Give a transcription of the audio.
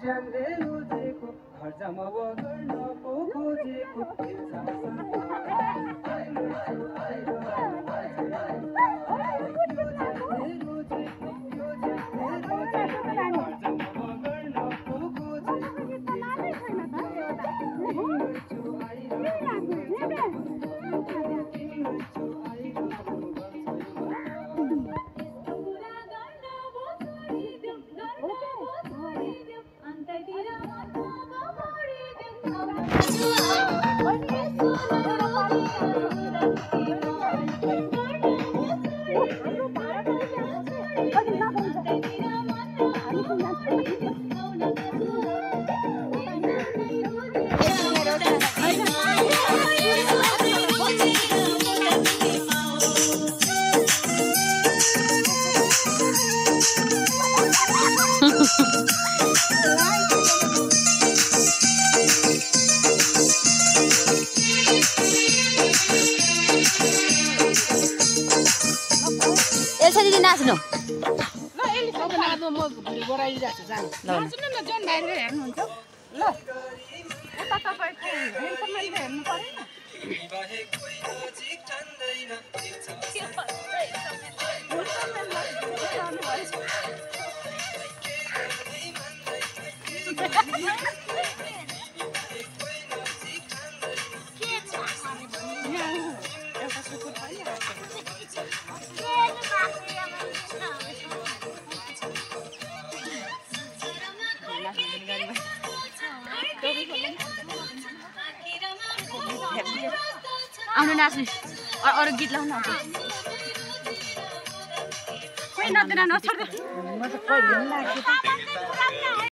च्याम्रे रोजेको घर जमावा गर्न पो खोजेको एल्सा दिदी नाच्नु ल एली सबै नाच्नु म भिडियो गराइदिएको छु जानु नाच्नु न जन भाइले हेर्नुहुन्छ ल उता तपाईको हेन्सम्मले हेर्नु पर्दैन आउनु नाच्नु अरू गीत लाउनु न खोइ नाच्दैन नछोड्दै म त कहिले पनि नाच्छु